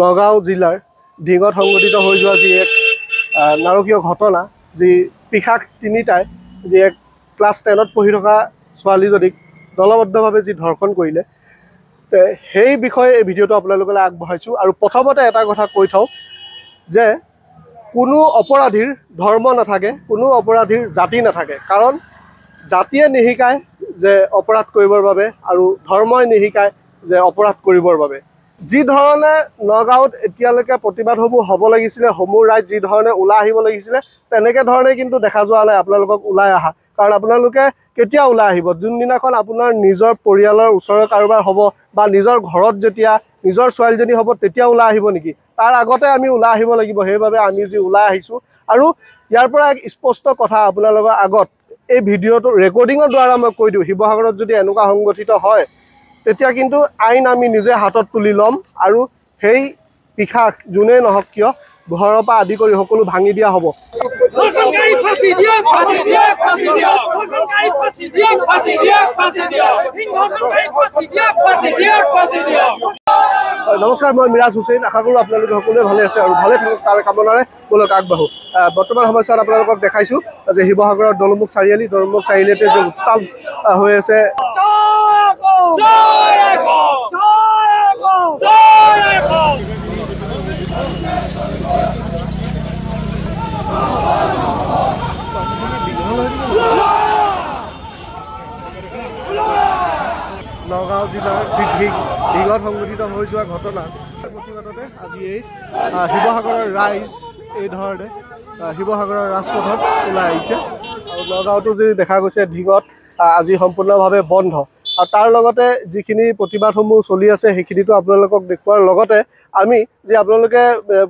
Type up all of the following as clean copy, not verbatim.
নগাঁও জিলাৰ ঢিঙত সংঘটিত হৈ যোৱা যি এক নাৰকীয় ঘটনা, যি পিশাচ তিনিটাই যি এক ক্লাছ 10ত পঢ়ি থকা ছোৱালীজনীক দলবদ্ধভাৱে যি ধৰ্ষণ কৰিলে, সেই বিষয়ে এই ভিডিঅ'টো আপোনালোকলৈ আগবঢ়াইছোঁ। আৰু প্ৰথমতে এটা কথা কৈ থওঁ যে কোনো অপৰাধীৰ ধৰ্ম নাথাকে, কোনো অপৰাধীৰ জাতি নাথাকে। কাৰণ জাতিয়ে নিশিকায় যে অপৰাধ কৰিবৰ বাবে আৰু ধৰ্মই নিশিকায় যে অপৰাধ কৰিবৰ বাবে। যি ধৰণে নগাঁৱত এতিয়ালৈকে প্ৰতিবাদসমূহ হ'ব লাগিছিলে, সমূহ ৰাইজ যি ধৰণে ওলাই আহিব লাগিছিলে, তেনেকৈ ধৰণে কিন্তু দেখা যোৱা নাই আপোনালোকক ওলাই অহা। কাৰণ আপোনালোকে কেতিয়া ওলাই আহিব? যোনদিনাখন আপোনাৰ নিজৰ পৰিয়ালৰ ওচৰৰ কাৰোবাৰ হ'ব বা নিজৰ ঘৰত যেতিয়া নিজৰ ছোৱালীজনী হ'ব তেতিয়া ওলাই আহিব নেকি? তাৰ আগতে আমি ওলাই আহিব লাগিব। সেইবাবে আমি যি ওলাই আহিছোঁ, আৰু ইয়াৰ পৰা এক স্পষ্ট কথা আপোনালোকৰ আগত এই ভিডিঅ'টো ৰেকৰ্ডিঙৰ দ্বাৰা মই কৈ দিওঁ, শিৱসাগৰত যদি এনেকুৱা সংগঠিত হয় তেতিয়া কিন্তু আইন আমি নিজে হাতত তুলি ল'ম, আৰু সেই পিশাচ যোনেই নহওক কিয় ঘৰৰ পৰা আদি কৰি সকলো ভাঙি দিয়া হ'ব। নমস্কাৰ, মই মিৰাজ হুছেইন। আশা কৰোঁ আপোনালোকে সকলোৱে ভালে আছে আৰু ভালে থাকক তাৰ কামনাৰে বলক আগবাঢ়ো। বৰ্তমান সময়ছোৱাত আপোনালোকক দেখাইছোঁ যে শিৱসাগৰৰ দলমুখ চাৰিআলিতে যে উত্তাল হৈ আছে। নগাঁও জিলাৰ যি ঢিঙত সংঘটিত হৈ যোৱা ঘটনাৰ প্ৰতিবাদতে আজি এই শিৱসাগৰৰ ৰাইজ এই ধৰণে শিৱসাগৰৰ ৰাজপথত ওলাই আহিছে। আৰু নগাঁৱতো যি দেখা গৈছে ঢিঙত আজি সম্পূৰ্ণভাৱে বন্ধ। আৰু তাৰ লগতে যিখিনি প্ৰতিবাদসমূহ চলি আছে সেইখিনিতো আপোনালোকক দেখুৱাৰ লগতে আমি যি আপোনালোকে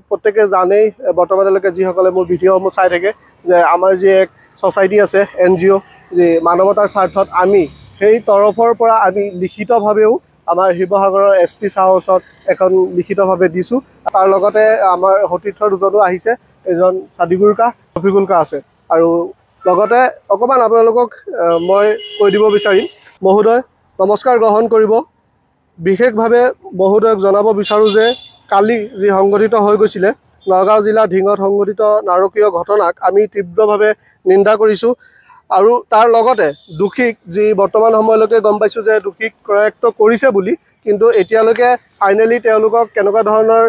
প্ৰত্যেকে জানেই, বৰ্তমানলৈকে যিসকলে মোৰ ভিডিঅ'সমূহ চাই থাকে, যে আমাৰ যি এক ছ'চাইটি আছে NGO, যি মানৱতাৰ স্বাৰ্থত, আমি সেই তৰফৰ পৰা আমি লিখিতভাৱেও আমাৰ শিৱসাগৰৰ SP ছাৰৰ ওচৰত এখন লিখিতভাৱে দিছোঁ। তাৰ লগতে আমাৰ সতীৰ্থ দুজনো আহিছে, এজন চাদিগুৰকা, ৰফিকুলকা আছে। আৰু লগতে অকণমান আপোনালোকক মই কৈ দিব বিচাৰিম, মহোদয় নমস্কাৰ গ্ৰহণ কৰিব। বিশেষভাৱে মহোদয়ক জনাব বিচাৰোঁ যে কালি যি সংঘটিত হৈ গৈছিলে নগাঁও জিলা ঢিঙত সংঘটিত নাৰকীয় ঘটনাক আমি তীব্ৰভাৱে নিন্দা কৰিছোঁ। আৰু তাৰ লগতে দোষীক, যি বৰ্তমান সময়লৈকে গম পাইছোঁ যে দোষীক কৰায়ত্ব কৰিছে বুলি, কিন্তু এতিয়ালৈকে ফাইনেলি তেওঁলোকক কেনেকুৱা ধৰণৰ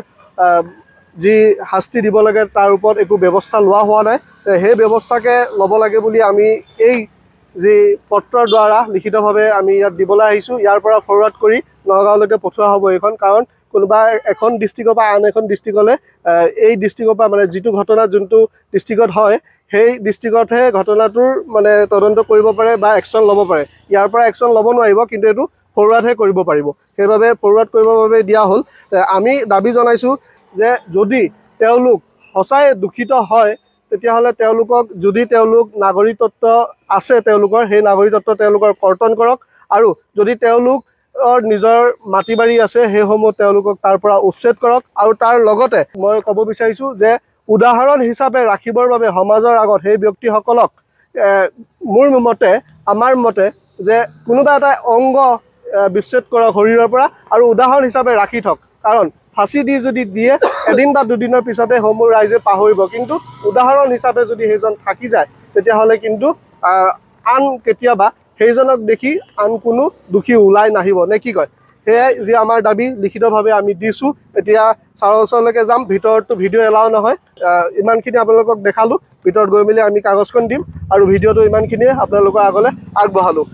যি শাস্তি দিব লাগে তাৰ ওপৰত একো ব্যৱস্থা লোৱা হোৱা নাই। সেই ব্যৱস্থাকে ল'ব লাগে বুলি আমি এই যি পত্ৰৰ দ্বাৰা লিখিতভাৱে আমি ইয়াত দিবলৈ আহিছোঁ। ইয়াৰ পৰা ফৰৱাৰ্ড কৰি নগাঁৱলৈকে পঠোৱা হ'ব এইখন। কাৰণ কোনোবা এখন ডিষ্ট্ৰিক্টৰ পৰা আন এখন ডিষ্ট্ৰিক্টলৈ, এই ডিষ্ট্ৰিক্টৰ পৰা মানে যিটো ঘটনা যোনটো ডিষ্ট্ৰিক্টত হয় সেই ডিষ্ট্ৰিক্টতহে ঘটনাটোৰ মানে তদন্ত কৰিব পাৰে বা একশ্যন ল'ব পাৰে। ইয়াৰ পৰা একশ্যন ল'ব নোৱাৰিব, কিন্তু এইটো ফৰৱাৰ্ডহে কৰিব পাৰিব। সেইবাবে ফৰৱাৰ্ড কৰিবৰ বাবে দিয়া হ'ল। আমি দাবী জনাইছোঁ যে যদি তেওঁলোক সঁচাই দূষিত হয় তেতিয়াহ'লে তেওঁলোকক, যদি তেওঁলোক নাগৰিকত্ব আছে তেওঁলোকৰ, সেই নাগৰিকত্ব তেওঁলোকৰ কৰ্তন কৰক। আৰু যদি তেওঁলোকৰ নিজৰ মাটি বাৰী আছে সেইসমূহ তেওঁলোকক তাৰ পৰা উচ্ছেদ কৰক। আৰু তাৰ লগতে মই ক'ব বিচাৰিছোঁ যে উদাহৰণ হিচাপে ৰাখিবৰ বাবে সমাজৰ আগত সেই ব্যক্তিসকলক মোৰ মতে, আমাৰ মতে, যে কোনোবা এটা অংগ বিচ্ছেদ কৰক শৰীৰৰ পৰা আৰু উদাহৰণ হিচাপে ৰাখি থওক। কাৰণ ফাঁচি দি যদি দিয়ে এদিন বা দুদিনৰ পিছতে সমূহ ৰাইজে পাহৰিব, কিন্তু উদাহৰণ হিচাপে যদি সেইজন থাকি যায় তেতিয়াহ'লে কিন্তু আন কেতিয়াবা সেইজনক দেখি আন কোনো দোষী ওলাই নাহিব, নে কি কয়? সেয়াই যি আমাৰ দাবী লিখিতভাৱে আমি দিছোঁ। এতিয়া ছাৰৰ ওচৰলৈকে যাম, ভিতৰততো ভিডিঅ' এলাও নহয়। ইমানখিনি আপোনালোকক দেখালোঁ, ভিতৰত গৈ মেলি আমি কাগজখন দিম আৰু ভিডিঅ'টো ইমানখিনিয়ে আপোনালোকৰ আগলৈ আগবঢ়ালোঁ।